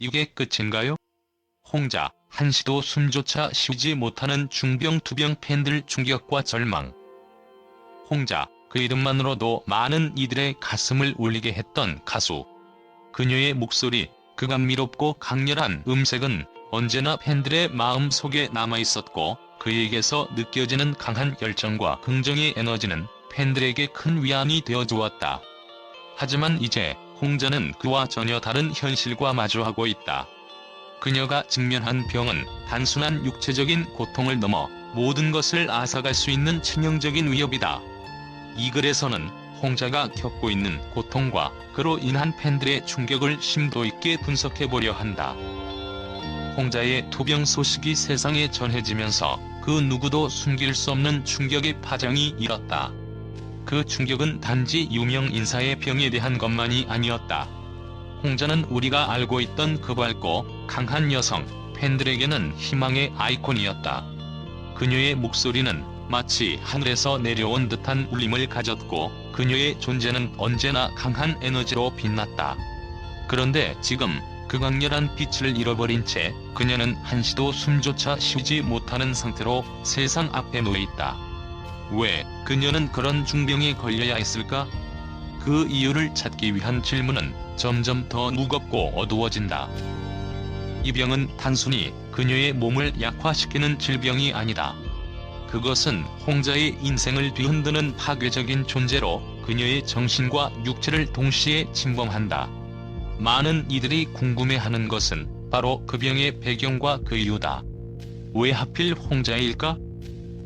이게 끝인가요? 홍자, 한시도 숨조차 쉬지 못하는 중병투병 팬들 충격과 절망. 홍자, 그 이름만으로도 많은 이들의 가슴을 울리게 했던 가수. 그녀의 목소리, 그 감미롭고 강렬한 음색은 언제나 팬들의 마음 속에 남아있었고, 그에게서 느껴지는 강한 열정과 긍정의 에너지는 팬들에게 큰 위안이 되어주었다. 하지만 이제 홍자는 그와 전혀 다른 현실과 마주하고 있다. 그녀가 직면한 병은 단순한 육체적인 고통을 넘어 모든 것을 앗아갈 수 있는 치명적인 위협이다. 이 글에서는 홍자가 겪고 있는 고통과 그로 인한 팬들의 충격을 심도 있게 분석해보려 한다. 홍자의 투병 소식이 세상에 전해지면서 그 누구도 숨길 수 없는 충격의 파장이 일었다. 그 충격은 단지 유명 인사의 병에 대한 것만이 아니었다. 홍자는 우리가 알고 있던 그 밝고 강한 여성, 팬들에게는 희망의 아이콘이었다. 그녀의 목소리는 마치 하늘에서 내려온 듯한 울림을 가졌고, 그녀의 존재는 언제나 강한 에너지로 빛났다. 그런데 지금 그 강렬한 빛을 잃어버린 채 그녀는 한시도 숨조차 쉬지 못하는 상태로 세상 앞에 놓여 있다. 왜 그녀는 그런 중병에 걸려야 했을까? 그 이유를 찾기 위한 질문은 점점 더 무겁고 어두워진다. 이 병은 단순히 그녀의 몸을 약화시키는 질병이 아니다. 그것은 홍자의 인생을 뒤흔드는 파괴적인 존재로 그녀의 정신과 육체를 동시에 침범한다. 많은 이들이 궁금해하는 것은 바로 그 병의 배경과 그 이유다. 왜 하필 홍자일까?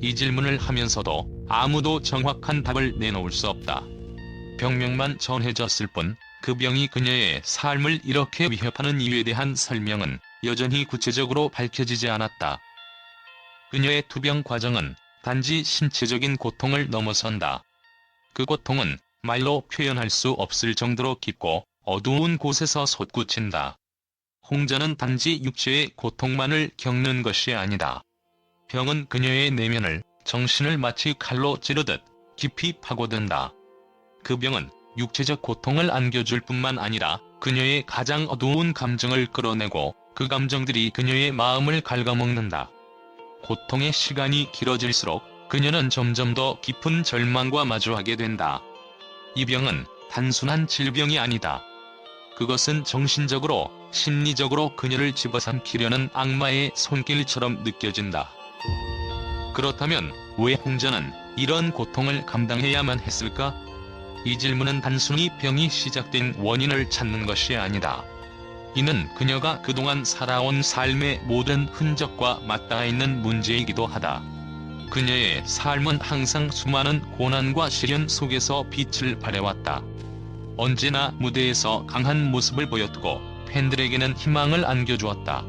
이 질문을 하면서도 아무도 정확한 답을 내놓을 수 없다. 병명만 전해졌을 뿐, 그 병이 그녀의 삶을 이렇게 위협하는 이유에 대한 설명은 여전히 구체적으로 밝혀지지 않았다. 그녀의 투병 과정은 단지 신체적인 고통을 넘어선다. 그 고통은 말로 표현할 수 없을 정도로 깊고 어두운 곳에서 솟구친다. 홍자는 단지 육체의 고통만을 겪는 것이 아니다. 병은 그녀의 내면을, 정신을 마치 칼로 찌르듯 깊이 파고든다. 그 병은 육체적 고통을 안겨줄 뿐만 아니라 그녀의 가장 어두운 감정을 끌어내고 그 감정들이 그녀의 마음을 갉아먹는다. 고통의 시간이 길어질수록 그녀는 점점 더 깊은 절망과 마주하게 된다. 이 병은 단순한 질병이 아니다. 그것은 정신적으로, 심리적으로 그녀를 집어삼키려는 악마의 손길처럼 느껴진다. 그렇다면 왜 홍자는 이런 고통을 감당해야만 했을까? 이 질문은 단순히 병이 시작된 원인을 찾는 것이 아니다. 이는 그녀가 그동안 살아온 삶의 모든 흔적과 맞닿아 있는 문제이기도 하다. 그녀의 삶은 항상 수많은 고난과 시련 속에서 빛을 발해왔다. 언제나 무대에서 강한 모습을 보였고 팬들에게는 희망을 안겨주었다.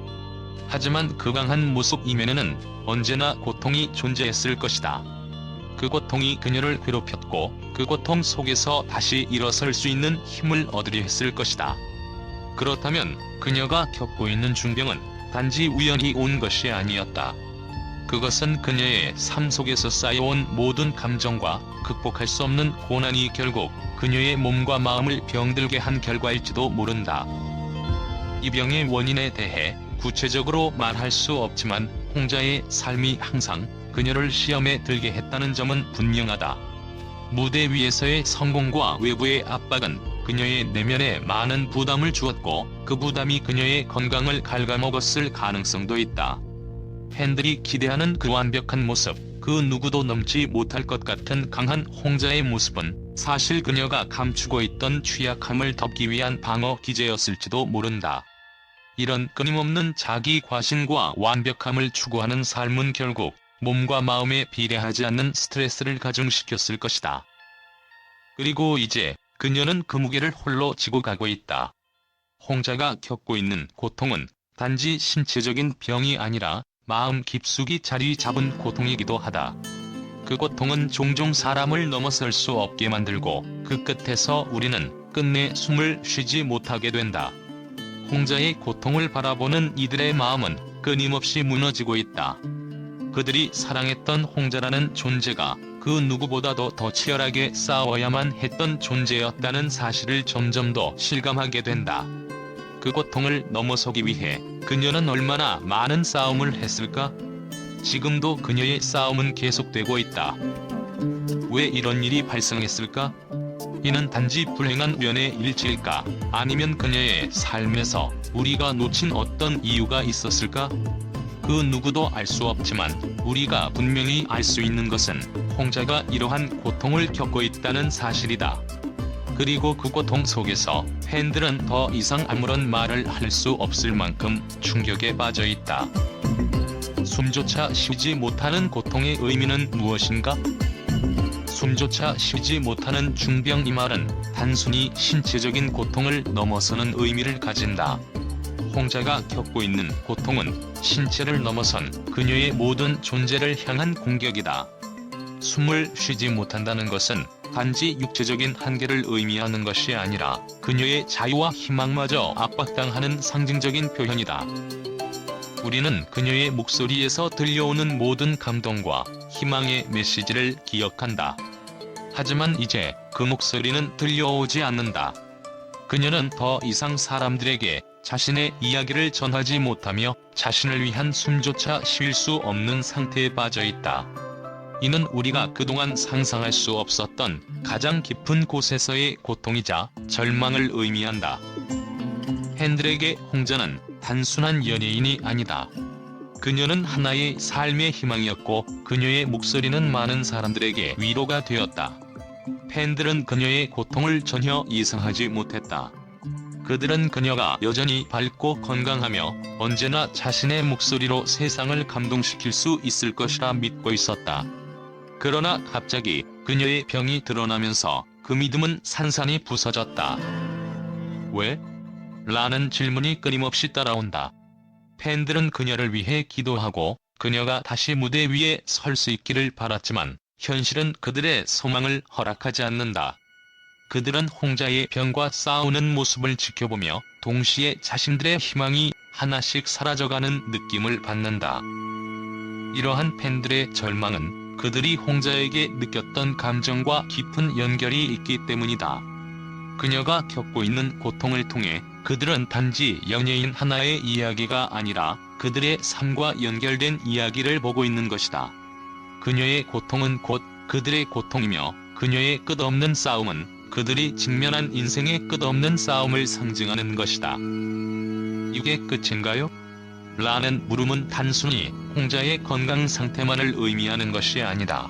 하지만 그 강한 모습 이면에는 언제나 고통이 존재했을 것이다. 그 고통이 그녀를 괴롭혔고 그 고통 속에서 다시 일어설 수 있는 힘을 얻으려 했을 것이다. 그렇다면 그녀가 겪고 있는 중병은 단지 우연히 온 것이 아니었다. 그것은 그녀의 삶 속에서 쌓여온 모든 감정과 극복할 수 없는 고난이 결국 그녀의 몸과 마음을 병들게 한 결과일지도 모른다. 이 병의 원인에 대해 구체적으로 말할 수 없지만 홍자의 삶이 항상 그녀를 시험에 들게 했다는 점은 분명하다. 무대 위에서의 성공과 외부의 압박은 그녀의 내면에 많은 부담을 주었고 그 부담이 그녀의 건강을 갉아먹었을 가능성도 있다. 팬들이 기대하는 그 완벽한 모습, 그 누구도 넘지 못할 것 같은 강한 홍자의 모습은 사실 그녀가 감추고 있던 취약함을 덮기 위한 방어 기제였을지도 모른다. 이런 끊임없는 자기 과신과 완벽함을 추구하는 삶은 결국 몸과 마음에 비례하지 않는 스트레스를 가중시켰을 것이다. 그리고 이제 그녀는 그 무게를 홀로 지고 가고 있다. 홍자가 겪고 있는 고통은 단지 신체적인 병이 아니라 마음 깊숙이 자리 잡은 고통이기도 하다. 그 고통은 종종 사람을 넘어설 수 없게 만들고 그 끝에서 우리는 끝내 숨을 쉬지 못하게 된다. 홍자의 고통을 바라보는 이들의 마음은 끊임없이 무너지고 있다. 그들이 사랑했던 홍자라는 존재가 그 누구보다도 더 치열하게 싸워야만 했던 존재였다는 사실을 점점 더 실감하게 된다. 그 고통을 넘어서기 위해 그녀는 얼마나 많은 싸움을 했을까? 지금도 그녀의 싸움은 계속되고 있다. 왜 이런 일이 발생했을까? 이는 단지 불행한 우연의 일치일까? 아니면 그녀의 삶에서 우리가 놓친 어떤 이유가 있었을까? 그 누구도 알 수 없지만 우리가 분명히 알 수 있는 것은 홍자가 이러한 고통을 겪고 있다는 사실이다. 그리고 그 고통 속에서 팬들은 더 이상 아무런 말을 할 수 없을 만큼 충격에 빠져 있다. 숨조차 쉬지 못하는 고통의 의미는 무엇인가? 숨조차 쉬지 못하는 중병, 이 말은 단순히 신체적인 고통을 넘어서는 의미를 가진다. 홍자가 겪고 있는 고통은 신체를 넘어선 그녀의 모든 존재를 향한 공격이다. 숨을 쉬지 못한다는 것은 단지 육체적인 한계를 의미하는 것이 아니라 그녀의 자유와 희망마저 압박당하는 상징적인 표현이다. 우리는 그녀의 목소리에서 들려오는 모든 감동과 희망의 메시지를 기억한다. 하지만 이제 그 목소리는 들려오지 않는다. 그녀는 더 이상 사람들에게 자신의 이야기를 전하지 못하며 자신을 위한 숨조차 쉴 수 없는 상태에 빠져 있다. 이는 우리가 그동안 상상할 수 없었던 가장 깊은 곳에서의 고통이자 절망을 의미한다. 팬들에게 홍자는 단순한 연예인이 아니다. 그녀는 하나의 삶의 희망이었고 그녀의 목소리는 많은 사람들에게 위로가 되었다. 팬들은 그녀의 고통을 전혀 예상하지 못했다. 그들은 그녀가 여전히 밝고 건강하며 언제나 자신의 목소리로 세상을 감동시킬 수 있을 것이라 믿고 있었다. 그러나 갑자기 그녀의 병이 드러나면서 그 믿음은 산산이 부서졌다. 왜? 라는 질문이 끊임없이 따라온다. 팬들은 그녀를 위해 기도하고 그녀가 다시 무대 위에 설 수 있기를 바랐지만 현실은 그들의 소망을 허락하지 않는다. 그들은 홍자의 병과 싸우는 모습을 지켜보며 동시에 자신들의 희망이 하나씩 사라져가는 느낌을 받는다. 이러한 팬들의 절망은 그들이 홍자에게 느꼈던 감정과 깊은 연결이 있기 때문이다. 그녀가 겪고 있는 고통을 통해 그들은 단지 연예인 하나의 이야기가 아니라 그들의 삶과 연결된 이야기를 보고 있는 것이다. 그녀의 고통은 곧 그들의 고통이며 그녀의 끝없는 싸움은 그들이 직면한 인생의 끝없는 싸움을 상징하는 것이다. 이게 끝인가요? 라는 물음은 단순히 홍자의 건강 상태만을 의미하는 것이 아니다.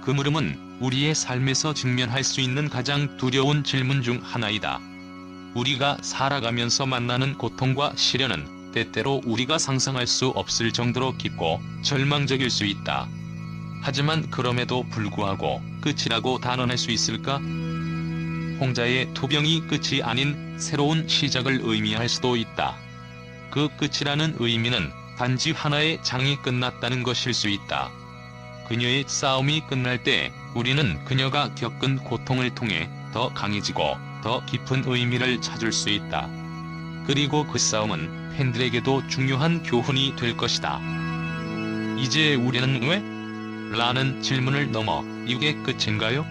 그 물음은 우리의 삶에서 직면할 수 있는 가장 두려운 질문 중 하나이다. 우리가 살아가면서 만나는 고통과 시련은 때때로 우리가 상상할 수 없을 정도로 깊고 절망적일 수 있다. 하지만 그럼에도 불구하고 끝이라고 단언할 수 있을까? 홍자의 투병이 끝이 아닌 새로운 시작을 의미할 수도 있다. 그 끝이라는 의미는 단지 하나의 장이 끝났다는 것일 수 있다. 그녀의 싸움이 끝날 때 우리는 그녀가 겪은 고통을 통해 더 강해지고 더 깊은 의미를 찾을 수 있다. 그리고 그 싸움은 팬들에게도 중요한 교훈이 될 것이다. 이제 우리는 왜? 라는 질문을 넘어 이게 끝인가요?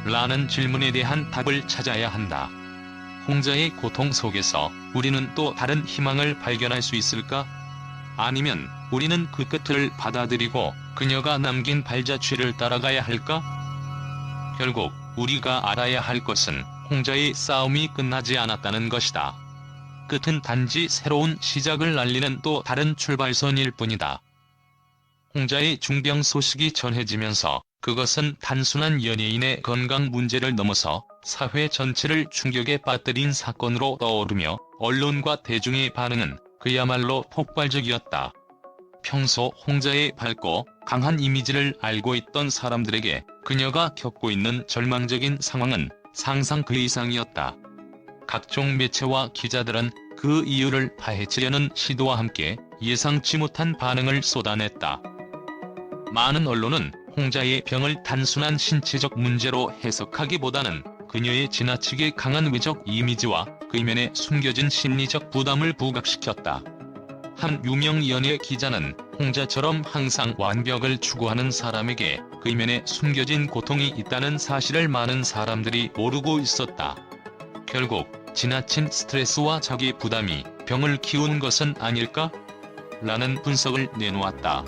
라는 질문에 대한 답을 찾아야 한다. 홍자의 고통 속에서 우리는 또 다른 희망을 발견할 수 있을까? 아니면 우리는 그 끝을 받아들이고 그녀가 남긴 발자취를 따라가야 할까? 결국 우리가 알아야 할 것은 홍자의 싸움이 끝나지 않았다는 것이다. 끝은 단지 새로운 시작을 알리는 또 다른 출발선일 뿐이다. 홍자의 중병 소식이 전해지면서 그것은 단순한 연예인의 건강 문제를 넘어서 사회 전체를 충격에 빠뜨린 사건으로 떠오르며 언론과 대중의 반응은 그야말로 폭발적이었다. 평소 홍자의 밝고 강한 이미지를 알고 있던 사람들에게 그녀가 겪고 있는 절망적인 상황은 상상 그 이상이었다. 각종 매체와 기자들은 그 이유를 파헤치려는 시도와 함께 예상치 못한 반응을 쏟아냈다. 많은 언론은 홍자의 병을 단순한 신체적 문제로 해석하기보다는 그녀의 지나치게 강한 외적 이미지와 그 이면에 숨겨진 심리적 부담을 부각시켰다. 한 유명 연예 기자는 홍자처럼 항상 완벽을 추구하는 사람에게 그 이면에 숨겨진 고통이 있다는 사실을 많은 사람들이 모르고 있었다. 결국 지나친 스트레스와 자기 부담이 병을 키운 것은 아닐까? 라는 분석을 내놓았다.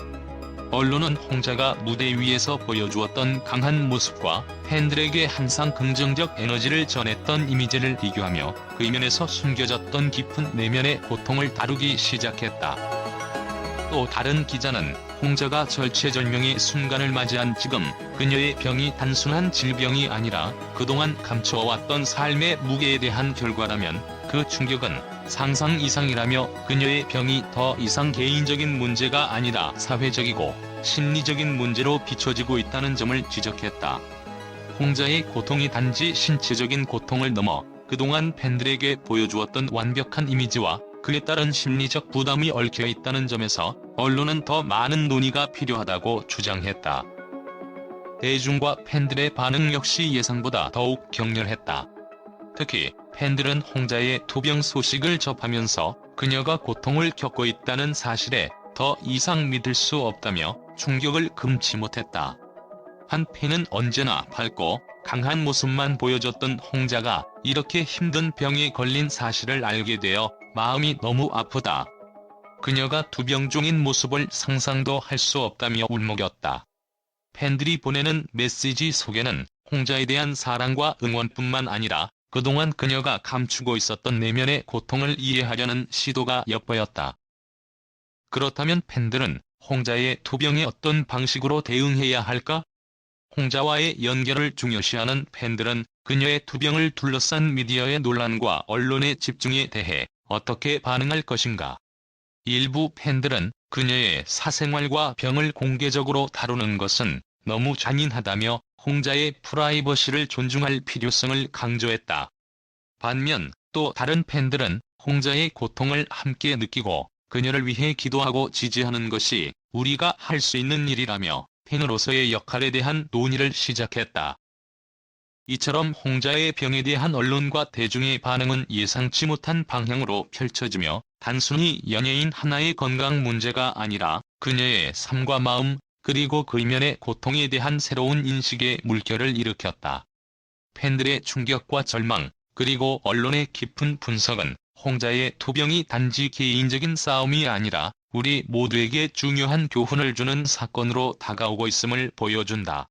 언론은 홍자가 무대 위에서 보여주었던 강한 모습과 팬들에게 항상 긍정적 에너지를 전했던 이미지를 비교하며 그 이면에서 숨겨졌던 깊은 내면의 고통을 다루기 시작했다. 또 다른 기자는 홍자가 절체절명의 순간을 맞이한 지금 그녀의 병이 단순한 질병이 아니라 그동안 감춰왔던 삶의 무게에 대한 결과라면 그 충격은 상상 이상이라며 그녀의 병이 더 이상 개인적인 문제가 아니라 사회적이고 심리적인 문제로 비춰지고 있다는 점을 지적했다. 홍자의 고통이 단지 신체적인 고통을 넘어 그동안 팬들에게 보여주었던 완벽한 이미지와 그에 따른 심리적 부담이 얽혀 있다는 점에서 언론은 더 많은 논의가 필요하다고 주장했다. 대중과 팬들의 반응 역시 예상보다 더욱 격렬했다. 특히 팬들은 홍자의 투병 소식을 접하면서 그녀가 고통을 겪고 있다는 사실에 더 이상 믿을 수 없다며 충격을 금치 못했다. 한 팬은 언제나 밝고 강한 모습만 보여줬던 홍자가 이렇게 힘든 병에 걸린 사실을 알게 되어 마음이 너무 아프다. 그녀가 투병 중인 모습을 상상도 할 수 없다며 울먹였다. 팬들이 보내는 메시지 속에는 홍자에 대한 사랑과 응원뿐만 아니라 그동안 그녀가 감추고 있었던 내면의 고통을 이해하려는 시도가 엿보였다. 그렇다면 팬들은 홍자의 투병에 어떤 방식으로 대응해야 할까? 홍자와의 연결을 중요시하는 팬들은 그녀의 투병을 둘러싼 미디어의 논란과 언론의 집중에 대해 어떻게 반응할 것인가? 일부 팬들은 그녀의 사생활과 병을 공개적으로 다루는 것은 너무 잔인하다며 홍자의 프라이버시를 존중할 필요성을 강조했다. 반면 또 다른 팬들은 홍자의 고통을 함께 느끼고 그녀를 위해 기도하고 지지하는 것이 우리가 할 수 있는 일이라며 팬으로서의 역할에 대한 논의를 시작했다. 이처럼 홍자의 병에 대한 언론과 대중의 반응은 예상치 못한 방향으로 펼쳐지며 단순히 연예인 하나의 건강 문제가 아니라 그녀의 삶과 마음 그리고 그 이면의 고통에 대한 새로운 인식의 물결을 일으켰다. 팬들의 충격과 절망 그리고 언론의 깊은 분석은 홍자의 투병이 단지 개인적인 싸움이 아니라 우리 모두에게 중요한 교훈을 주는 사건으로 다가오고 있음을 보여준다.